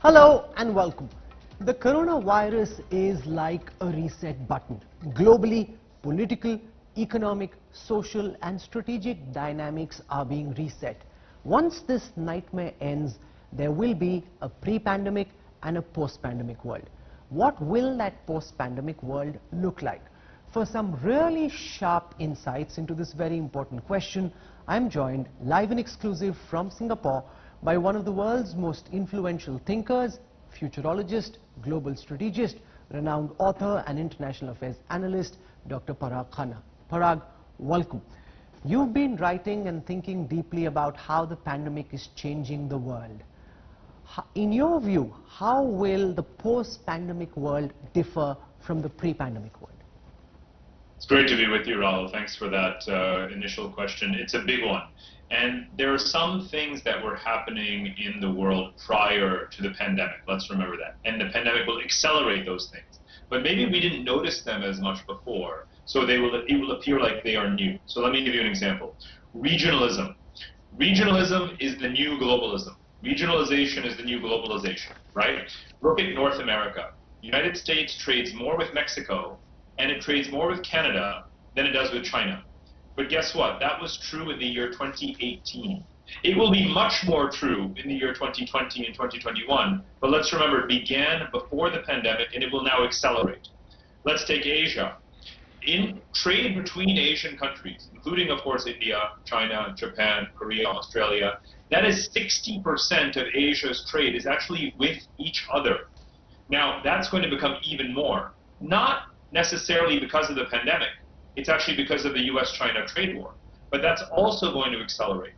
Hello and welcome. The coronavirus is like a reset button. Globally, political, economic, social and strategic dynamics are being reset. Once this nightmare ends, there will be a pre-pandemic and a post-pandemic world. What will that post-pandemic world look like? For some really sharp insights into this very important question, I'm joined live and exclusive from Singapore by one of the world's most influential thinkers, futurologist, global strategist, renowned author and international affairs analyst, Dr. Parag Khanna. Parag, welcome. You've been writing and thinking deeply about how the pandemic is changing the world. In your view, how will the post-pandemic world differ from the pre-pandemic world? It's great to be with you, Rahul. Thanks for that initial question. It's a big one. And there are some things that were happening in the world prior to the pandemic. Let's remember that. And the pandemic will accelerate those things. But maybe we didn't notice them as much before, so it will appear like they are new. So let me give you an example. Regionalism. Regionalism is the new globalism. Regionalization is the new globalization, right? Look at North America. The United States trades more with Mexico, and it trades more with Canada than it does with China. But guess what? That was true in the year 2018. It will be much more true in the year 2020 and 2021, but let's remember it began before the pandemic and it will now accelerate. Let's take Asia. In trade between Asian countries, including of course India, China, Japan, Korea, Australia, that is 60% of Asia's trade is actually with each other. Now that's going to become even more, not necessarily because of the pandemic. It's actually because of the US-China trade war. But that's also going to accelerate.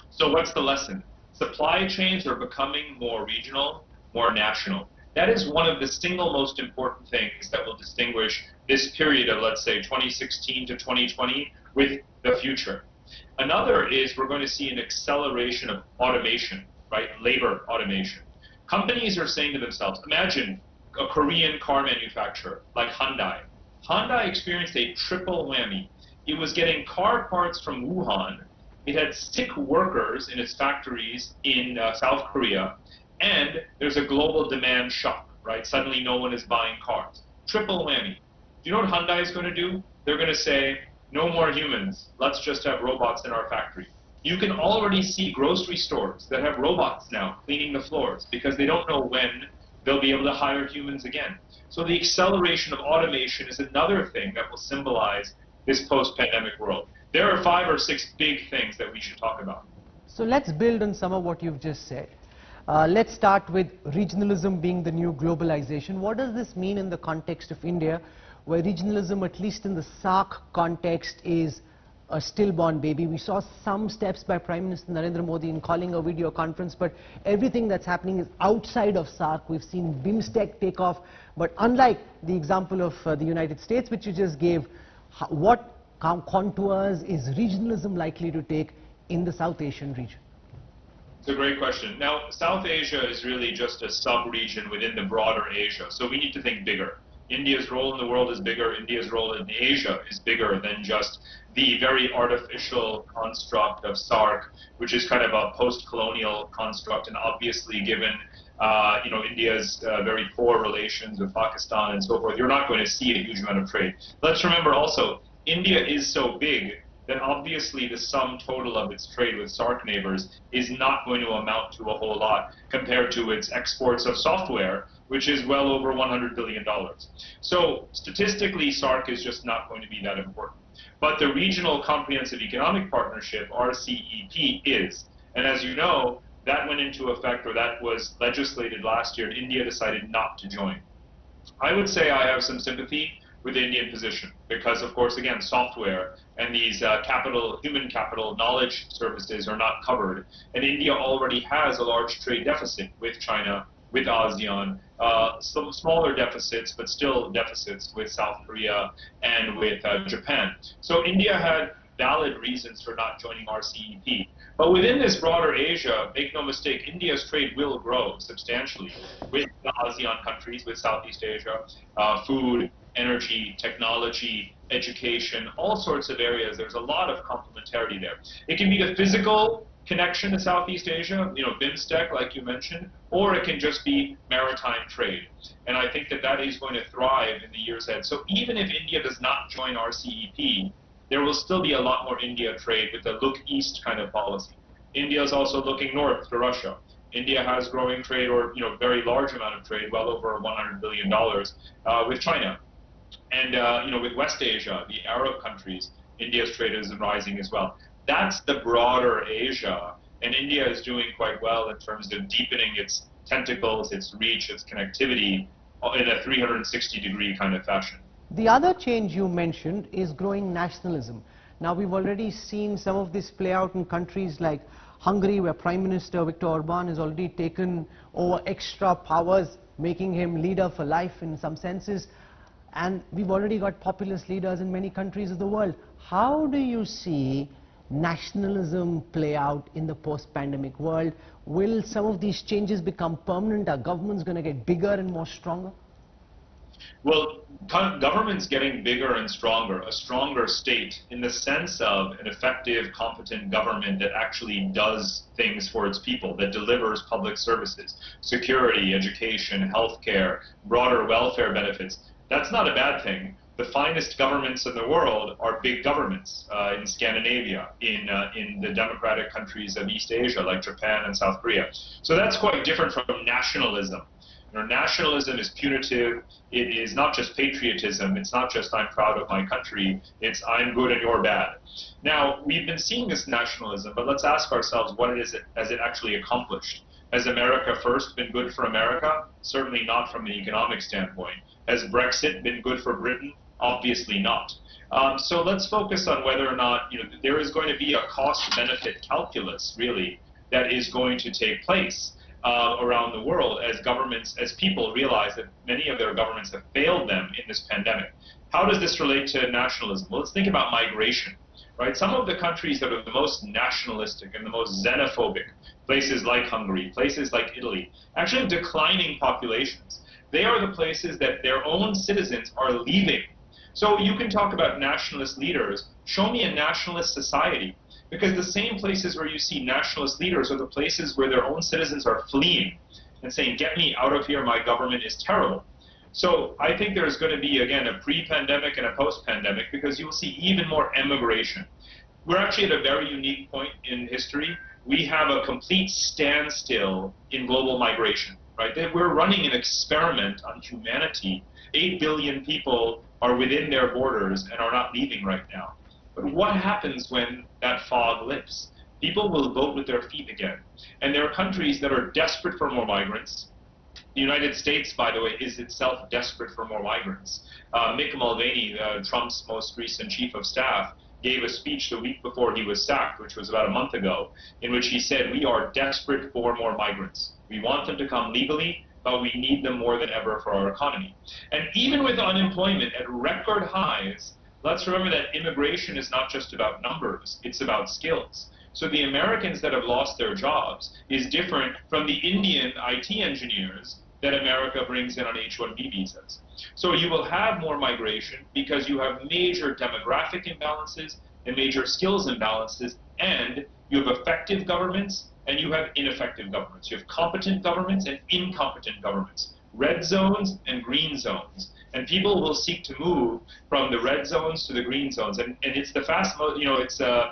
So what's the lesson? Supply chains are becoming more regional, more national. That is one of the single most important things that will distinguish this period of, let's say, 2016 to 2020 with the future. Another is we're going to see an acceleration of automation, right? Labor automation. Companies are saying to themselves, imagine a Korean car manufacturer like Hyundai. Hyundai experienced a triple whammy. It was getting car parts from Wuhan, it had sick workers in its factories in South Korea, and there's a global demand shock, right? Suddenly no one is buying cars. Triple whammy. Do you know what Hyundai is going to do? They're going to say, no more humans, let's just have robots in our factory. You can already see grocery stores that have robots now cleaning the floors because they don't know when they'll be able to hire humans again. So the acceleration of automation is another thing that will symbolize this post-pandemic world. There are 5 or 6 big things that we should talk about. So let's build on some of what you've just said. Let's start with regionalism being the new globalization. What does this mean in the context of India, where regionalism, at least in the SAARC context, is a stillborn baby? We saw some steps by Prime Minister Narendra Modi in calling a video conference, but everything that's happening is outside of SAARC. We've seen BIMSTEC take off, but unlike the example of the United States, which you just gave, what contours is regionalism likely to take in the South Asian region? It's a great question. Now, South Asia is really just a sub-region within the broader Asia, so we need to think bigger. India's role in the world is bigger. India's role in Asia is bigger than just the very artificial construct of SAARC, which is kind of a post-colonial construct, and obviously given India's very poor relations with Pakistan and so forth, you're not going to see a huge amount of trade. Let's remember also, India is so big that obviously the sum total of its trade with SAARC neighbors is not going to amount to a whole lot compared to its exports of software, which is well over $100 billion. So statistically, SAARC is just not going to be that important. But the Regional Comprehensive Economic Partnership, RCEP, is. And as you know, that went into effect, or that was legislated last year, and India decided not to join. I would say I have some sympathy with the Indian position because, of course, again, software and these human capital, knowledge services are not covered. And India already has a large trade deficit with China, with ASEAN, some smaller deficits, but still deficits with South Korea and with Japan. So India had valid reasons for not joining RCEP. But within this broader Asia, make no mistake, India's trade will grow substantially with the ASEAN countries, with Southeast Asia, food, energy, technology, education, all sorts of areas. There's a lot of complementarity there. It can be the physical connection to Southeast Asia, BIMSTEC, like you mentioned, or it can just be maritime trade. And I think that that is going to thrive in the years ahead. So even if India does not join RCEP, there will still be a lot more India trade with a look east kind of policy. India is also looking north to Russia. India has growing trade, or very large amount of trade, well over $100 billion with China. And with West Asia, the Arab countries, India's trade is rising as well. That's the broader Asia, and India is doing quite well in terms of deepening its tentacles, its reach, its connectivity in a 360-degree kind of fashion. The other change you mentioned is growing nationalism. Now, we've already seen some of this play out in countries like Hungary, where Prime Minister Viktor Orban has already taken over extra powers, making him leader for life in some senses. And we've already got populist leaders in many countries of the world. How do you see nationalism play out in the post-pandemic world? Will some of these changes become permanent? Are governments going to get bigger and more stronger? Well, government's getting bigger and stronger, a stronger state in the sense of an effective, competent government that actually does things for its people, that delivers public services, security, education, healthcare, broader welfare benefits. That's not a bad thing. The finest governments in the world are big governments in Scandinavia, in the democratic countries of East Asia, like Japan and South Korea. So that's quite different from nationalism. Nationalism is punitive. It is not just patriotism. It's not just I'm proud of my country. It's I'm good and you're bad. Now, we've been seeing this nationalism, but let's ask ourselves, what has it actually accomplished? Has America First been good for America? Certainly not from an economic standpoint. Has Brexit been good for Britain? Obviously not. So let's focus on whether or not there is going to be a cost-benefit calculus, really, that is going to take place around the world as governments, as people realize that many of their governments have failed them in this pandemic. How does this relate to nationalism? Well, let's think about migration, right? Some of the countries that are the most nationalistic and the most xenophobic, places like Hungary, places like Italy, actually have declining populations. They are the places that their own citizens are leaving. So you can talk about nationalist leaders. Show me a nationalist society. Because the same places where you see nationalist leaders are the places where their own citizens are fleeing and saying, get me out of here, my government is terrible. So I think there's going to be, again, a pre-pandemic and a post-pandemic, because you'll see even more emigration. We're actually at a very unique point in history. We have a complete standstill in global migration, right? We're running an experiment on humanity. 8 billion people are within their borders and are not leaving right now. But what happens when that fog lifts? People will vote with their feet again. And there are countries that are desperate for more migrants. The United States, by the way, is itself desperate for more migrants. Mick Mulvaney, Trump's most recent chief of staff, gave a speech the week before he was sacked, which was about a month ago, in which he said, we are desperate for more migrants. We want them to come legally, but we need them more than ever for our economy. And even with unemployment at record highs, let's remember that immigration is not just about numbers, it's about skills. So the Americans that have lost their jobs is different from the Indian IT engineers that America brings in on H-1B visas. So you will have more migration because you have major demographic imbalances and major skills imbalances, and you have effective governments and you have ineffective governments. You have competent governments and incompetent governments, red zones and green zones. And people will seek to move from the red zones to the green zones. And it's the it's a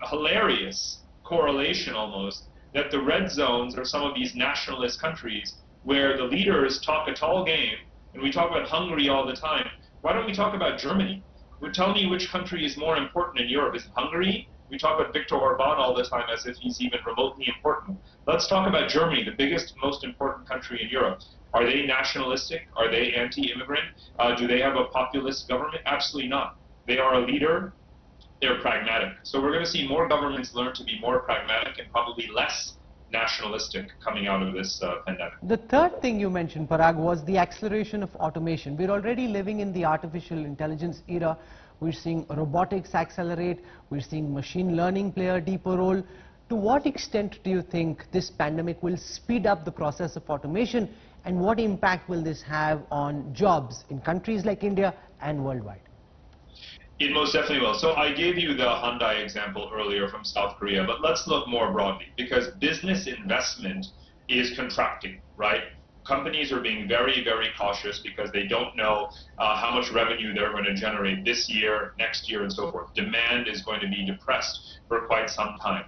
hilarious correlation almost that the red zones are some of these nationalist countries where the leaders talk a tall game, and we talk about Hungary all the time. Why don't we talk about Germany? Tell me which country is more important in Europe. Is it Hungary? We talk about Viktor Orban all the time as if he's even remotely important. Let's talk about Germany, the biggest, most important country in Europe. Are they nationalistic? Are they anti-immigrant? Do they have a populist government? Absolutely not. They are a leader. They're pragmatic. So we're going to see more governments learn to be more pragmatic and probably less nationalistic coming out of this pandemic. The third thing you mentioned, Parag, was the acceleration of automation. We're already living in the artificial intelligence era. We're seeing robotics accelerate. We're seeing machine learning play a deeper role. To what extent do you think this pandemic will speed up the process of automation, and what impact will this have on jobs in countries like India and worldwide? It most definitely will. So I gave you the Hyundai example earlier from South Korea, but let's look more broadly because business investment is contracting, right? Companies are being very, very cautious because they don't know how much revenue they're going to generate this year, next year, and so forth. Demand is going to be depressed for quite some time.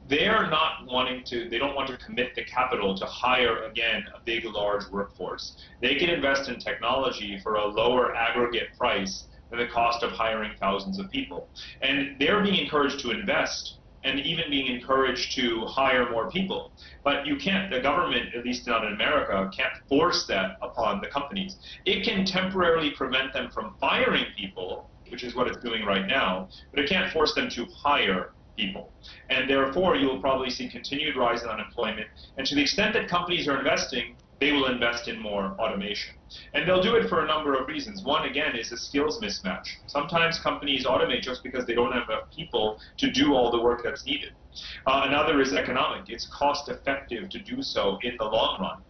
They don't want to commit the capital to hire, again, a big, large workforce. They can invest in technology for a lower aggregate price than the cost of hiring thousands of people. And they're being encouraged to invest and even being encouraged to hire more people. But you can't, the government, at least not in America, can't force that upon the companies. It can temporarily prevent them from firing people, which is what it's doing right now, but it can't force them to hire people. And therefore, you'll probably see continued rise in unemployment. And to the extent that companies are investing, they will invest in more automation. And they'll do it for a number of reasons. One, again, is a skills mismatch. Sometimes companies automate just because they don't have enough people to do all the work that's needed. Another is economic. It's cost effective to do so in the long run.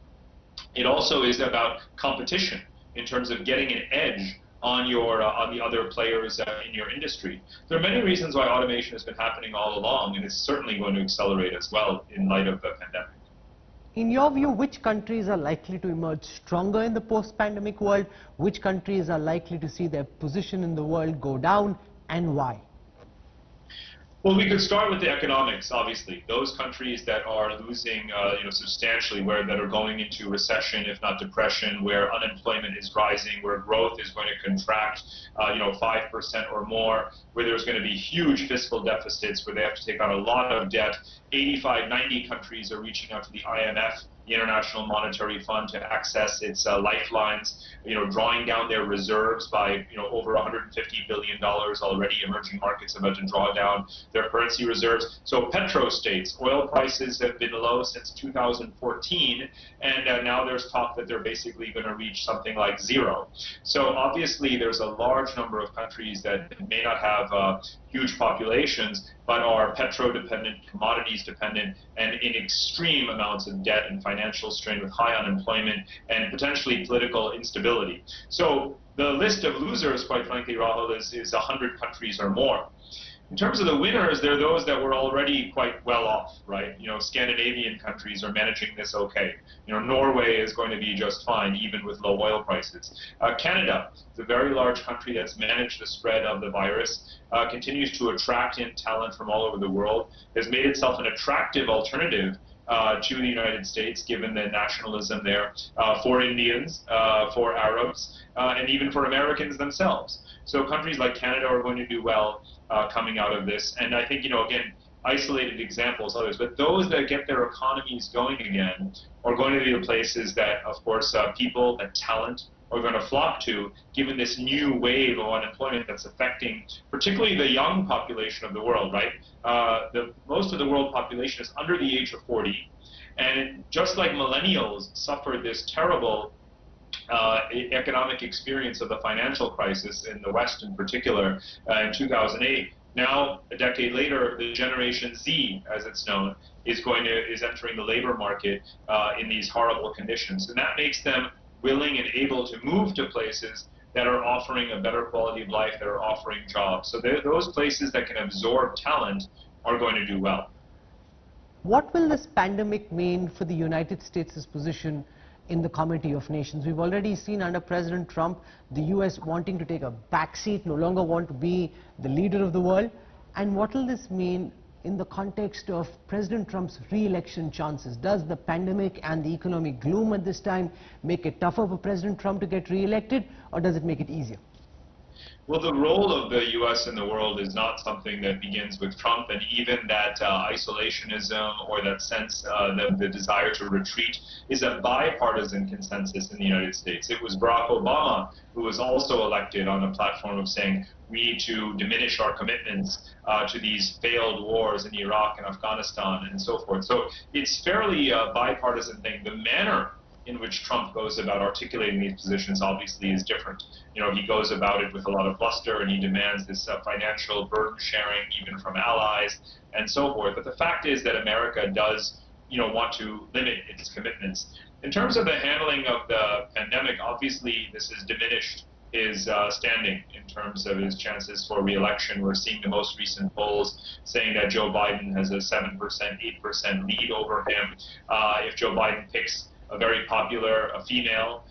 It also is about competition in terms of getting an edge on the other players in your industry. There are many reasons why automation has been happening all along, and it's certainly going to accelerate as well in light of the pandemic. In your view, which countries are likely to emerge stronger in the post-pandemic world? Which countries are likely to see their position in the world go down, and why? Well, we could start with the economics, obviously. Those countries that are losing substantially, that are going into recession, if not depression, where unemployment is rising, where growth is going to contract 5% or more, where there's going to be huge fiscal deficits, where they have to take on a lot of debt. 85, 90 countries are reaching out to the IMF, the International Monetary Fund, to access its lifelines, drawing down their reserves by over $150 billion already. Emerging markets about to draw down their currency reserves. So petrostates, oil prices have been low since 2014, and now there's talk that they're basically going to reach something like zero. So obviously there's a large number of countries that may not have huge populations, but are petro-dependent, commodities-dependent, and in extreme amounts of debt and financial strain with high unemployment and potentially political instability. So the list of losers, quite frankly, Rahul, is 100 countries or more. In terms of the winners, they're those that were already quite well off, right? Scandinavian countries are managing this okay. Norway is going to be just fine, even with low oil prices. Canada, the very large country that's managed the spread of the virus, continues to attract in talent from all over the world, has made itself an attractive alternative to the United States, given the nationalism there, for Indians, for Arabs, and even for Americans themselves. So countries like Canada are going to do well coming out of this. And I think, again, isolated examples, others, but those that get their economies going again are going to be the places that, of course, people, that talent, are going to flock to, given this new wave of unemployment that's affecting particularly the young population of the world, right? Most of the world population is under the age of 40, and just like millennials suffered this terrible economic experience of the financial crisis in the West in particular in 2008, now, a decade later, the Generation Z, as it's known, is entering the labor market in these horrible conditions. And that makes them willing and able to move to places that are offering a better quality of life, that are offering jobs. So those places that can absorb talent are going to do well. What will this pandemic mean for the United States' position in the Committee of Nations? We've already seen under President Trump, the US wanting to take a backseat, no longer want to be the leader of the world. And what will this mean in the context of President Trump's re-election chances? Does the pandemic and the economic gloom at this time make it tougher for President Trump to get re-elected, or does it make it easier? Well, the role of the U.S. in the world is not something that begins with Trump, and even that isolationism or that sense, the desire to retreat, is a bipartisan consensus in the United States. It was Barack Obama who was also elected on a platform of saying we need to diminish our commitments to these failed wars in Iraq and Afghanistan and so forth. So it's fairly a bipartisan thing. The manner in which Trump goes about articulating these positions obviously is different. He goes about it with a lot of bluster, and he demands this financial burden sharing even from allies and so forth. But the fact is that America does, want to limit its commitments. In terms of the handling of the pandemic, obviously this has diminished his standing in terms of his chances for re-election. We're seeing the most recent polls saying that Joe Biden has a 7%, 8% lead over him. If Joe Biden picks a very popular female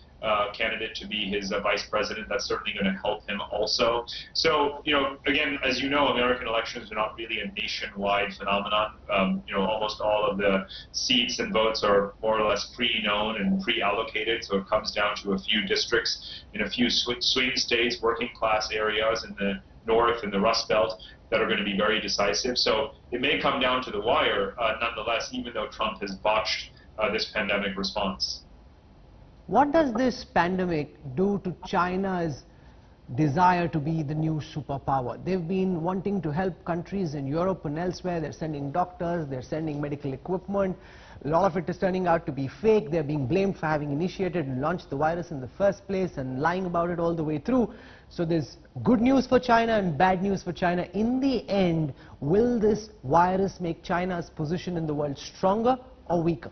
candidate to be his vice president, that's certainly going to help him also. So, again, as you know, American elections are not really a nationwide phenomenon. Almost all of the seats and votes are more or less pre-known and pre-allocated, so it comes down to a few districts in a few swing states, working class areas in the north and the Rust Belt that are going to be very decisive. So it may come down to the wire, nonetheless, even though Trump has botched this pandemic response. What does this pandemic do to China's desire to be the new superpower? They've been wanting to help countries in Europe and elsewhere. They're sending doctors, they're sending medical equipment. A lot of it is turning out to be fake. They're being blamed for having initiated and launched the virus in the first place and lying about it all the way through. So there's good news for China and bad news for China. In the end, will this virus make China's position in the world stronger or weaker?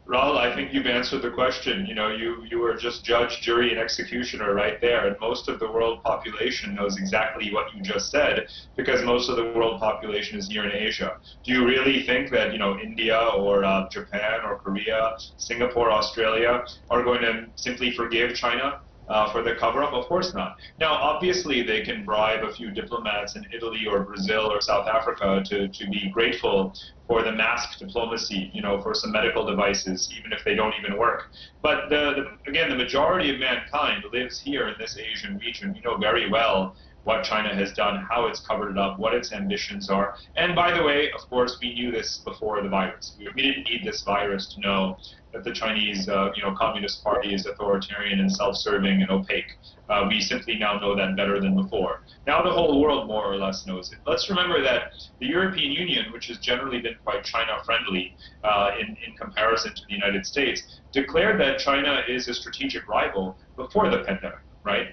Rahul, I think you've answered the question. You were just judge, jury, and executioner right there. And most of the world population knows exactly what you just said, because most of the world population is here in Asia. Do you really think that, India or Japan or Korea, Singapore, Australia are going to simply forgive China for the cover-up? Of course not. Now, obviously, they can bribe a few diplomats in Italy or Brazil or South Africa to be grateful for the mask diplomacy, for some medical devices, even if they don't even work. But again, the majority of mankind lives here in this Asian region. We know very well what China has done, how it's covered it up, what its ambitions are. And by the way, of course, we knew this before the virus. We didn't need this virus to know that the Chinese, Communist Party is authoritarian and self-serving and opaque. We simply now know that better than before. Now the whole world more or less knows it. Let's remember that the European Union, which has generally been quite China-friendly in comparison to the United States, declared that China is a strategic rival before the pandemic, right?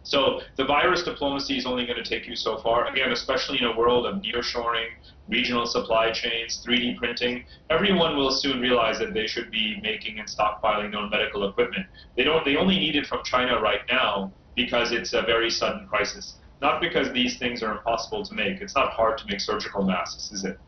So the virus diplomacy is only going to take you so far. Again, especially in a world of nearshoring, regional supply chains, 3D printing, everyone will soon realize that they should be making and stockpiling their own medical equipment. They only need it from China right now because it's a very sudden crisis. Not because these things are impossible to make. It's not hard to make surgical masks, is it?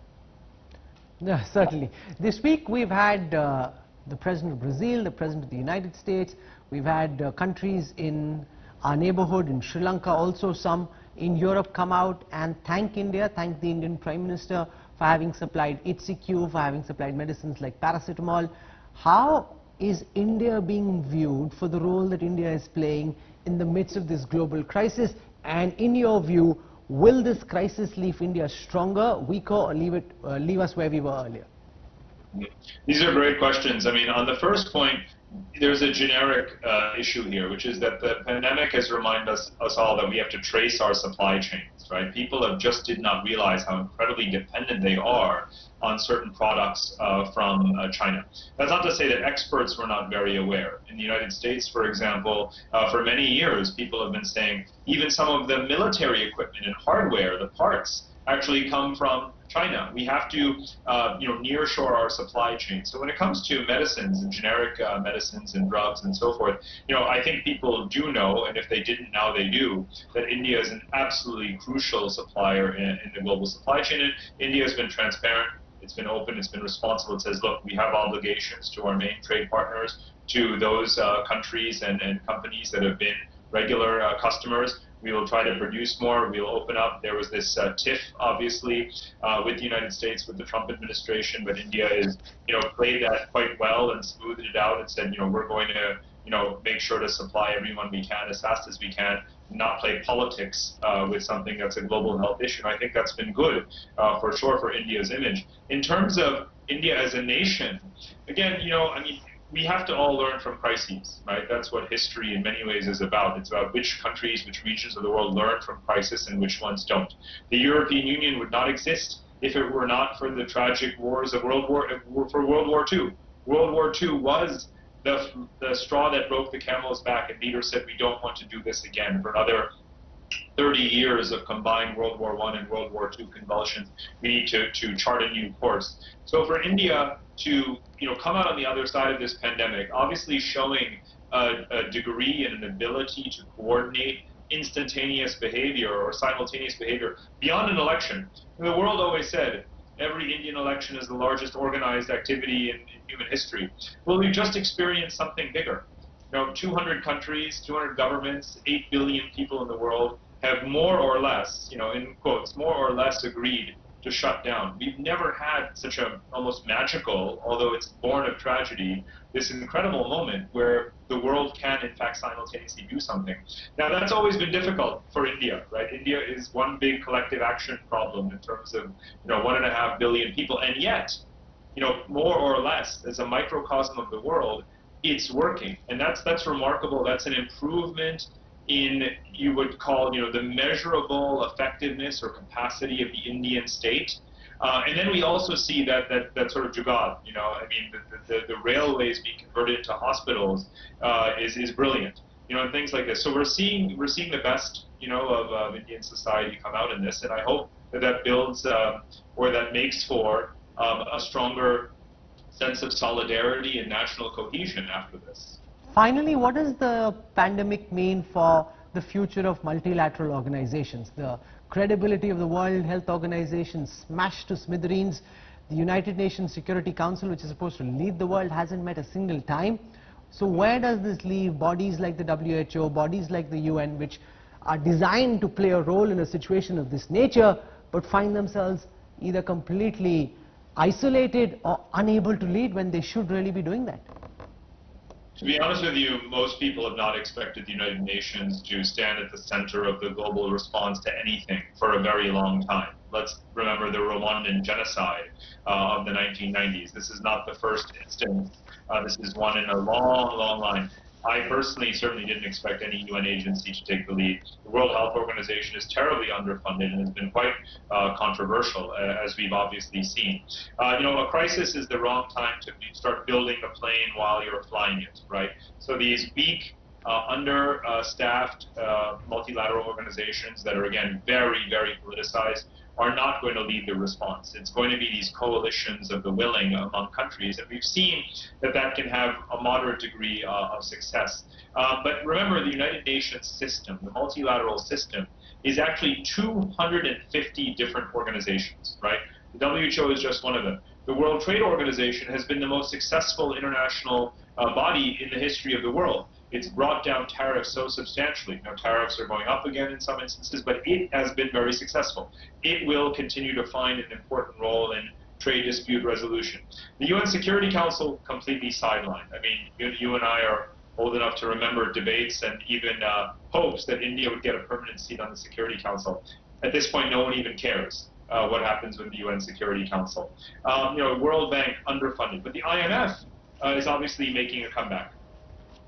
Yeah, certainly. This week we've had the President of Brazil, the President of the United States. We've had countries in our neighborhood, in Sri Lanka, also some in Europe, come out and thank India, thank the Indian Prime Minister for having supplied HCQ, for having supplied medicines like paracetamol. How is India being viewed for the role that India is playing in the midst of this global crisis? And in your view, will this crisis leave India stronger, weaker, or leave us where we were earlier? These are great questions. I mean, on the first point, there's a generic issue here, which is that the pandemic has reminded us all that we have to trace our supply chains, right? People just did not realize how incredibly dependent they are on certain products from China. That's not to say that experts were not very aware. In the United States, for example, for many years, people have been saying even some of the military equipment and hardware, the parts, actually come from China. We have to, nearshore our supply chain. So when it comes to medicines and generic medicines and drugs and so forth, I think people do know, and if they didn't, now they do, that India is an absolutely crucial supplier in the global supply chain. And India has been transparent. It's been open, it's been responsible. It says, look, we have obligations to our main trade partners, to those countries and companies that have been regular customers. We will try to produce more. We'll open up. There was this tiff, obviously, with the United States, with the Trump administration, but India is, played that quite well and smoothed it out and said, we're going to, make sure to supply everyone we can as fast as we can, not play politics with something that's a global health issue. And I think that's been good, for sure, for India's image. In terms of India as a nation, again, we have to all learn from crises, right? That's what history in many ways is about. It's about which countries, which regions of the world learn from crisis and which ones don't. The European Union would not exist if it were not for the tragic wars of World War II. World War II was the straw that broke the camel's back, and leaders said we don't want to do this again. For another 30 years of combined World War I and World War II convulsions, we need to chart a new course. So for India to come out on the other side of this pandemic, obviously showing a degree and an ability to coordinate instantaneous behavior or simultaneous behavior beyond an election. The world always said every Indian election is the largest organized activity in human history. Well, we've just experienced something bigger. 200 countries, 200 governments, 8 billion people in the world have more or less, in quotes, more or less agreed to shut down. We've never had such a almost magical, although it's born of tragedy, this incredible moment where the world can in fact simultaneously do something. Now that's always been difficult for India, right? India is one big collective action problem in terms of 1.5 billion people, and yet, more or less as a microcosm of the world, it's working, and that's remarkable. That's an improvement in, you would call, the measurable effectiveness or capacity of the Indian state. And then we also see that sort of jugaad, I mean, the railways being converted into hospitals is brilliant, and things like this. So we're seeing the best, of Indian society come out in this, and I hope that builds or that makes for a stronger sense of solidarity and national cohesion after this. Finally, what does the pandemic mean for the future of multilateral organizations? The credibility of the World Health Organization smashed to smithereens. The United Nations Security Council, which is supposed to lead the world, hasn't met a single time. So where does this leave bodies like the WHO, bodies like the UN, which are designed to play a role in a situation of this nature, but find themselves either completely isolated or unable to lead when they should really be doing that? To be honest with you, most people have not expected the United Nations to stand at the center of the global response to anything for a very long time. Let's remember the Rwandan genocide of the 1990s. This is not the first instance. This is one in a long, long line. I personally certainly didn't expect any UN agency to take the lead. The World Health Organization is terribly underfunded and has been quite controversial, as we've obviously seen. A crisis is the wrong time to start building a plane while you're flying it, right? So these weak, understaffed multilateral organizations that are, again, very, very politicized are not going to lead the response. It's going to be these coalitions of the willing among countries, and we've seen that can have a moderate degree of success. But remember, the United Nations system, the multilateral system, is actually 250 different organizations, right? The WHO is just one of them. The World Trade Organization has been the most successful international body in the history of the world. It's brought down tariffs so substantially. Now, tariffs are going up again in some instances, but it has been very successful. It will continue to find an important role in trade dispute resolution. The UN Security Council completely sidelined. I mean, you and I are old enough to remember debates and even hopes that India would get a permanent seat on the Security Council. At this point, no one even cares what happens with the UN Security Council. World Bank underfunded, but the IMF is obviously making a comeback.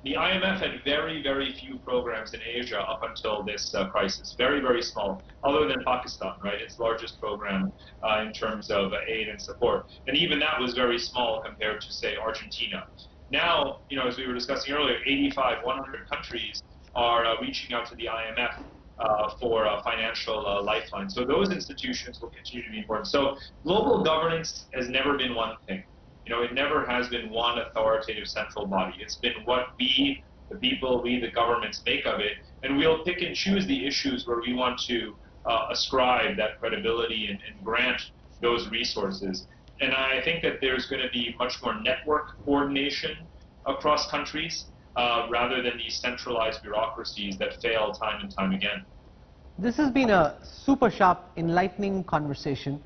The IMF had very, very few programs in Asia up until this crisis. Very, very small, other than Pakistan, right? Its largest program in terms of aid and support. And even that was very small compared to, say, Argentina. Now, as we were discussing earlier, 85, 100 countries are reaching out to the IMF for a financial lifeline. So those institutions will continue to be important. So global governance has never been one thing. It never has been one authoritative central body. It's been what we, the people, we, the governments, make of it, and we'll pick and choose the issues where we want to ascribe that credibility and grant those resources. And I think that there's going to be much more network coordination across countries rather than these centralized bureaucracies that fail time and time again. This has been a super sharp, enlightening conversation.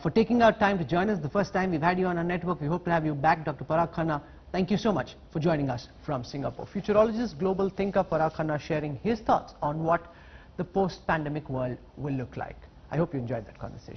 For taking our time to join us, the first time we've had you on our network. We hope to have you back, Dr. Parag Khanna. Thank you so much for joining us from Singapore. Futurologist, global thinker Parag Khanna sharing his thoughts on what the post-pandemic world will look like. I hope you enjoyed that conversation.